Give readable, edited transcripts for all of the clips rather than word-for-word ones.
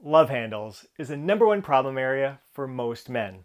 Love handles is the #1 problem area for most men.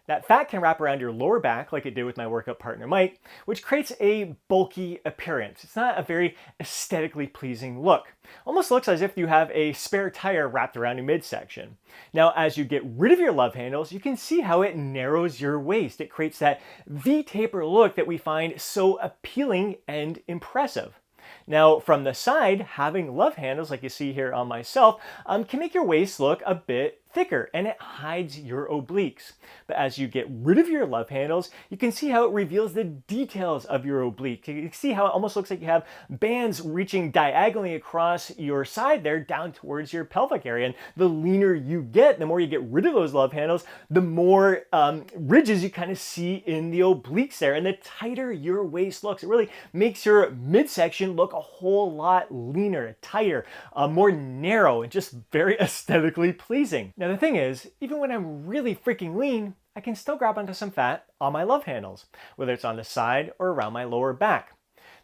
That fat can wrap around your lower back like it did with my workout partner Mike, which creates a bulky appearance. It's not a very aesthetically pleasing look. Almost looks as if you have a spare tire wrapped around your midsection. Now, as you get rid of your love handles, you can see how it narrows your waist. It creates that V-taper look that we find so appealing and impressive. Now, from the side, having love handles like you see here on myself can make your waist look a bit thicker and it hides your obliques. But as you get rid of your love handles, you can see how it reveals the details of your oblique. You can see how it almost looks like you have bands reaching diagonally across your side there down towards your pelvic area. And the leaner you get, the more you get rid of those love handles, the more ridges you kind of see in the obliques there. And the tighter your waist looks, it really makes your midsection look a whole lot leaner, tighter, more narrow, and just very aesthetically pleasing. Now the thing is, even when I'm really freaking lean, I can still grab onto some fat on my love handles, whether it's on the side or around my lower back.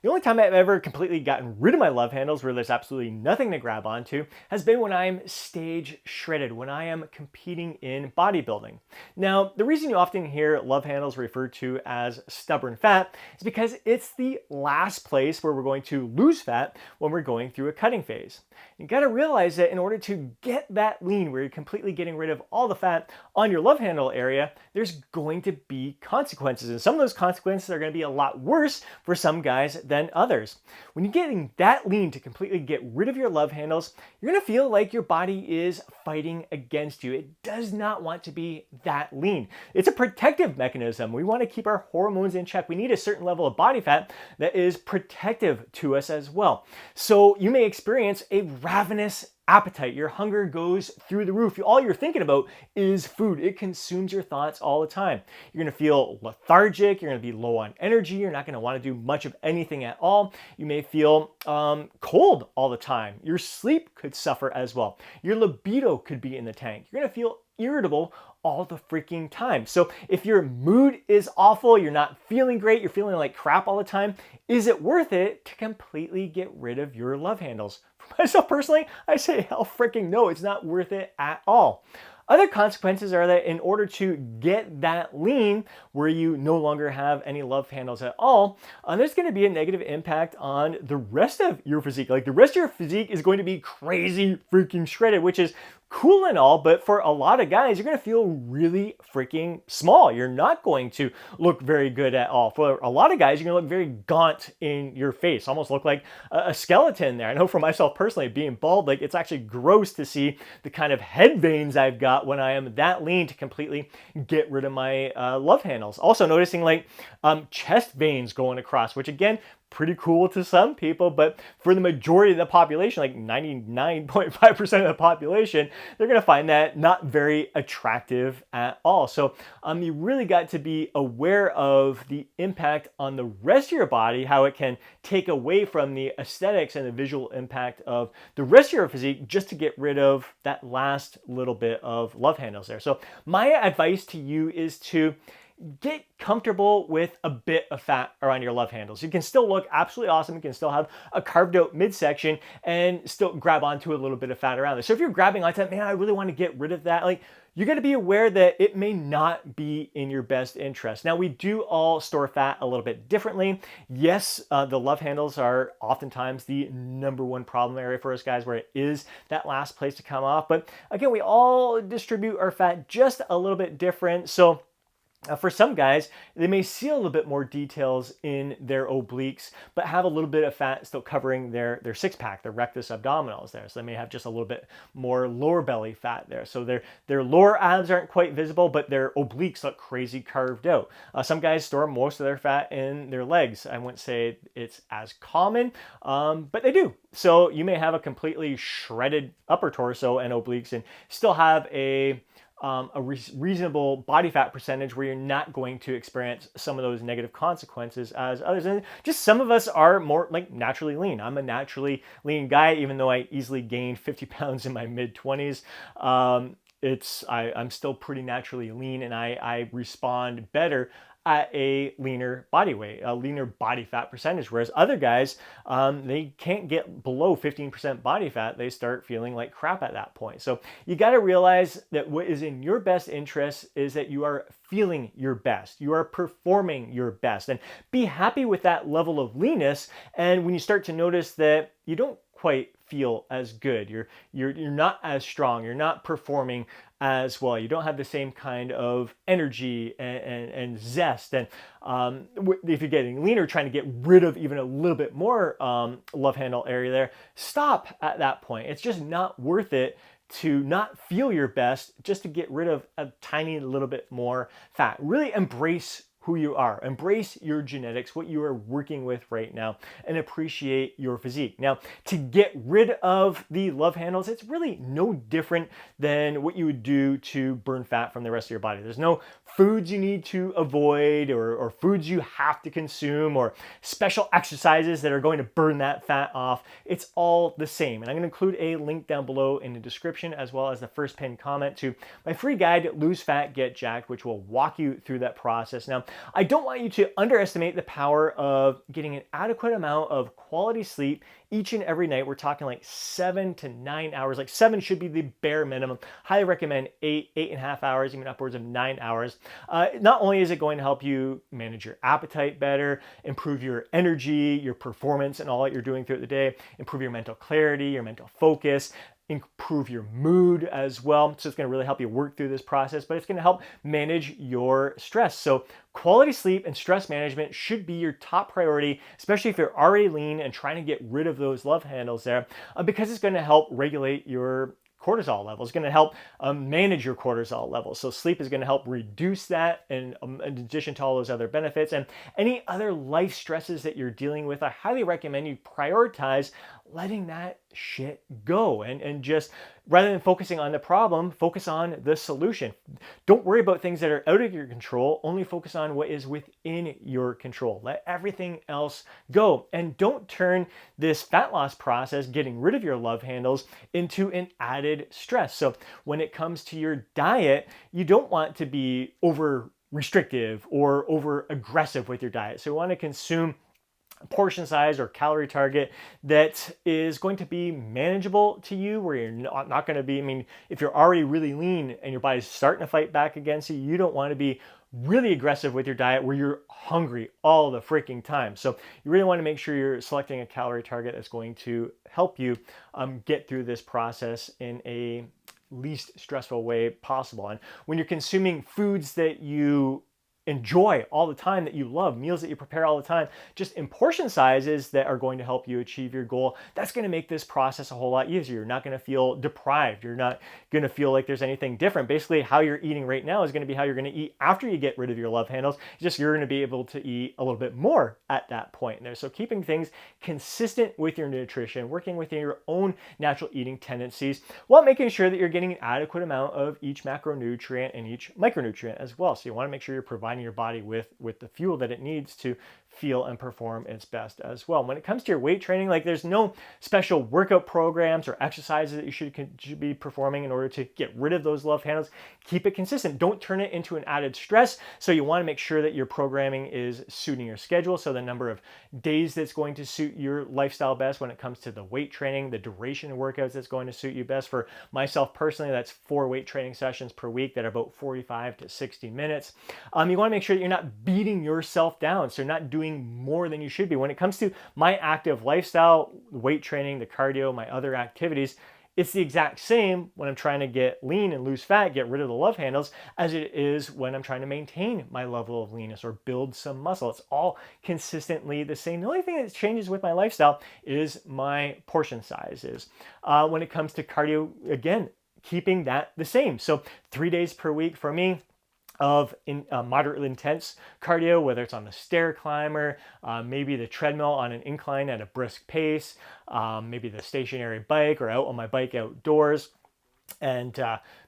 The only time I've ever completely gotten rid of my love handles where there's absolutely nothing to grab onto has been when I'm stage shredded, when I am competing in bodybuilding. Now, the reason you often hear love handles referred to as stubborn fat is because it's the last place where we're going to lose fat when we're going through a cutting phase. You gotta realize that in order to get that lean, where you're completely getting rid of all the fat on your love handle area, there's going to be consequences. And some of those consequences are gonna be a lot worse for some guys than others. When you're getting that lean to completely get rid of your love handles, you're gonna feel like your body is fighting against you. It does not want to be that lean. It's a protective mechanism. We wanna keep our hormones in check. We need a certain level of body fat that is protective to us as well. So you may experience a ravenous appetite. Your hunger goes through the roof. All you're thinking about is food. It consumes your thoughts all the time. You're going to feel lethargic. You're going to be low on energy. You're not going to want to do much of anything at all. You may feel cold all the time. Your sleep could suffer as well. Your libido could be in the tank. You're going to feel irritable all the freaking time. So if your mood is awful, you're not feeling great, you're feeling like crap all the time, is it worth it to completely get rid of your love handles? For myself personally, I say hell freaking no, it's not worth it at all. Other consequences are that in order to get that lean, where you no longer have any love handles at all, there's going to be a negative impact on the rest of your physique. Like the rest of your physique is going to be crazy freaking shredded, which is cool and all, but for a lot of guys, you're going to feel really freaking small. You're not going to look very good at all. For a lot of guys, you're going to look very gaunt in your face, almost look like a skeleton there. I know for myself personally, being bald, like it's actually gross to see the kind of head veins I've got when I am that lean to completely get rid of my love handles. Also noticing like chest veins going across, which again, pretty cool to some people, but for the majority of the population, like 99.5% of the population, they're going to find that not very attractive at all. So you really got to be aware of the impact on the rest of your body, how it can take away from the aesthetics and the visual impact of the rest of your physique just to get rid of that last little bit of love handles there. So my advice to you is to get comfortable with a bit of fat around your love handles. You can still look absolutely awesome. You can still have a carved out midsection and still grab onto a little bit of fat around there. So if you're grabbing onto that, man, I really want to get rid of that, like you're going to be aware that it may not be in your best interest. Now, we do all store fat a little bit differently. Yes, the love handles are oftentimes the #1 problem area for us guys, where it is that last place to come off. But again, we all distribute our fat just a little bit different. So for some guys, they may see a little bit more details in their obliques, but have a little bit of fat still covering their six-pack, their rectus abdominals there. So they may have just a little bit more lower belly fat there. So their lower abs aren't quite visible, but their obliques look crazy carved out. Some guys store most of their fat in their legs. I wouldn't say it's as common, but they do. So you may have a completely shredded upper torso and obliques and still have a reasonable body fat percentage where you're not going to experience some of those negative consequences as others. And just some of us are more like naturally lean. I'm a naturally lean guy, even though I easily gained 50 pounds in my mid-20s. I'm still pretty naturally lean, and I respond better at a leaner body weight, a leaner body fat percentage, whereas other guys, they can't get below 15% body fat. They start feeling like crap at that point. So you got to realize that what is in your best interest is that you are feeling your best. You are performing your best, and be happy with that level of leanness. And when you start to notice that you don't quite feel as good, you're not as strong, you're not performing as well, you don't have the same kind of energy and zest, and if you're getting leaner, trying to get rid of even a little bit more love handle area there, stop at that point. It's just not worth it to not feel your best just to get rid of a tiny little bit more fat. Really embrace who you are, embrace your genetics, what you are working with right now, and appreciate your physique. Now, to get rid of the love handles, it's really no different than what you would do to burn fat from the rest of your body. There's no foods you need to avoid, or foods you have to consume, or special exercises that are going to burn that fat off. It's all the same. And I'm going to include a link down below in the description, as well as the first pinned comment, to my free guide, Lose Fat, Get Jacked, which will walk you through that process. Now, I don't want you to underestimate the power of getting an adequate amount of quality sleep each and every night. We're talking like 7 to 9 hours. Like 7 should be the bare minimum. Highly recommend 8.5 hours, even upwards of 9 hours. Not only is it going to help you manage your appetite better, improve your energy, your performance, and all that you're doing throughout the day, improve your mental clarity, your mental focus, improve your mood as well. So it's going to really help you work through this process, but it's going to help manage your stress. So quality sleep and stress management should be your top priority, especially if you're already lean and trying to get rid of those love handles there, because it's going to help regulate your cortisol levels. It's going to help manage your cortisol levels. So sleep is going to help reduce that, and in addition to all those other benefits. And any other life stresses that you're dealing with, I highly recommend you prioritize letting that shit go, and just, rather than focusing on the problem, focus on the solution. Don't worry about things that are out of your control. Only focus on what is within your control. Let everything else go, and don't turn this fat loss process, getting rid of your love handles, into an added stress. So when it comes to your diet, you don't want to be over restrictive or over aggressive with your diet. So you want to consume portion size or calorie target that is going to be manageable to you, where you're not going to be, I mean, if you're already really lean and your body's starting to fight back against you, you don't want to be really aggressive with your diet where you're hungry all the freaking time. So you really want to make sure you're selecting a calorie target that's going to help you get through this process in a least stressful way possible. And when you're consuming foods that you enjoy all the time, that you love, meals that you prepare all the time, just in portion sizes that are going to help you achieve your goal, that's going to make this process a whole lot easier. You're not going to feel deprived. You're not going to feel like there's anything different. Basically, how you're eating right now is going to be how you're going to eat after you get rid of your love handles. Just you're going to be able to eat a little bit more at that point there. So keeping things consistent with your nutrition, working within your own natural eating tendencies, while making sure that you're getting an adequate amount of each macronutrient and each micronutrient as well. So you want to make sure you're providing your body with the fuel that it needs to feel and perform its best as well. When it comes to your weight training, like, there's no special workout programs or exercises that you should be performing in order to get rid of those love handles. Keep it consistent. Don't turn it into an added stress. So you want to make sure that your programming is suiting your schedule. So the number of days that's going to suit your lifestyle best when it comes to the weight training, the duration of workouts that's going to suit you best. For myself personally, that's 4 weight training sessions per week that are about 45 to 60 minutes. You want to make sure that you're not beating yourself down. So you're not doing more than you should be. When it comes to my active lifestyle, weight training, the cardio, my other activities, it's the exact same when I'm trying to get lean and lose fat, get rid of the love handles, as it is when I'm trying to maintain my level of leanness or build some muscle. It's all consistently the same. The only thing that changes with my lifestyle is my portion sizes. When it comes to cardio, again, keeping that the same. So 3 days per week for me of moderately intense cardio, whether it's on the stair climber, maybe the treadmill on an incline at a brisk pace, maybe the stationary bike, or out on my bike outdoors, and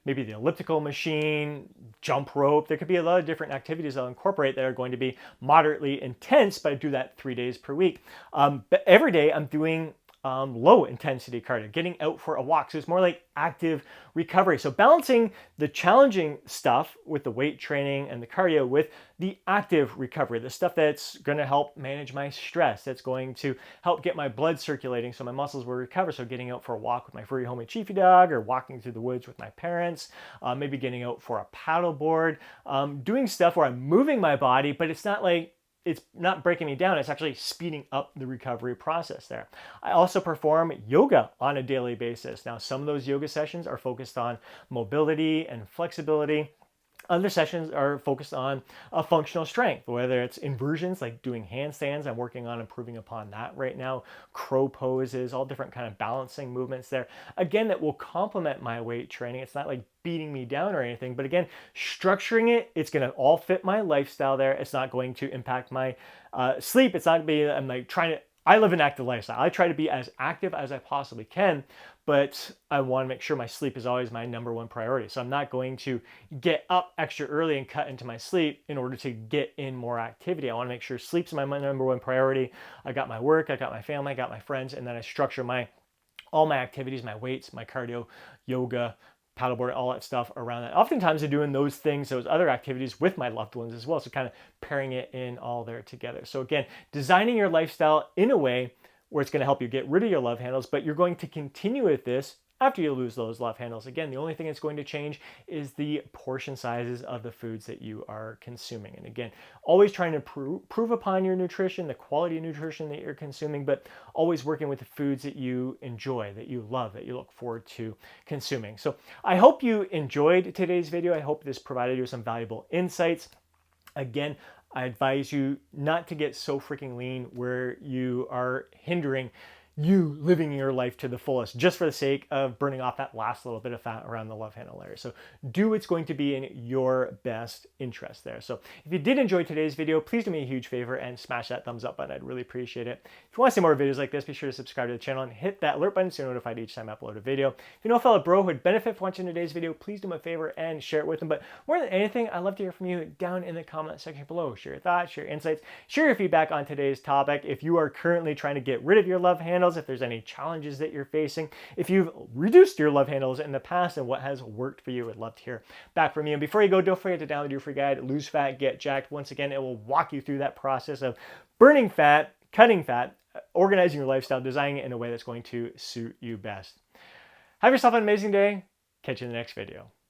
maybe the elliptical machine, jump rope. There could be a lot of different activities I'll incorporate that are going to be moderately intense, but I do that 3 days per week. But every day I'm doing low intensity cardio, getting out for a walk. So it's more like active recovery. So balancing the challenging stuff with the weight training and the cardio with the active recovery, the stuff that's going to help manage my stress, that's going to help get my blood circulating so my muscles will recover. So getting out for a walk with my furry homie Chiefy dog, or walking through the woods with my parents, maybe getting out for a paddle board, doing stuff where I'm moving my body, but it's not breaking me down. It's actually speeding up the recovery process there. I also perform yoga on a daily basis. Now, some of those yoga sessions are focused on mobility and flexibility. Other sessions are focused on a functional strength, whether it's inversions, like doing handstands. I'm working on improving upon that right now. Crow poses, all different kind of balancing movements there. Again, that will complement my weight training. It's not like beating me down or anything, but again, structuring it, it's going to all fit my lifestyle there. It's not going to impact my sleep. It's not going to be, I'm like trying to, I live an active lifestyle. I try to be as active as I possibly can, but I want to make sure my sleep is always my number one priority. So I'm not going to get up extra early and cut into my sleep in order to get in more activity. I want to make sure sleep's my number one priority. I got my work, I got my family, I got my friends, and then I structure all my activities, my weights, my cardio, yoga, paddleboard, all that stuff around that. Oftentimes I'm doing those things, those other activities with my loved ones as well. So kind of pairing it in all there together. So again, designing your lifestyle in a way where it's going to help you get rid of your love handles, but you're going to continue with this after you lose those love handles. Again, the only thing that's going to change is the portion sizes of the foods that you are consuming. And again, always trying to improve upon your nutrition, the quality of nutrition that you're consuming, but always working with the foods that you enjoy, that you love, that you look forward to consuming. So I hope you enjoyed today's video. I hope this provided you some valuable insights. Again, I advise you not to get so freaking lean where you are hindering you living your life to the fullest just for the sake of burning off that last little bit of fat around the love handle area. So do what's going to be in your best interest there. So if you did enjoy today's video, please do me a huge favor and smash that thumbs up button. I'd really appreciate it. If you want to see more videos like this, be sure to subscribe to the channel and hit that alert button so you're notified each time I upload a video. If you know a fellow bro who would benefit from watching today's video, please do me a favor and share it with them. But more than anything, I'd love to hear from you down in the comment section below. Share your thoughts, share your insights, share your feedback on today's topic. If you are currently trying to get rid of your love handles, if there's any challenges that you're facing, if you've reduced your love handles in the past and what has worked for you, I'd love to hear back from you. And before you go, don't forget to download your free guide, Lose Fat, Get Jacked. Once again, it will walk you through that process of burning fat, cutting fat, organizing your lifestyle, designing it in a way that's going to suit you best. Have yourself an amazing day. Catch you in the next video.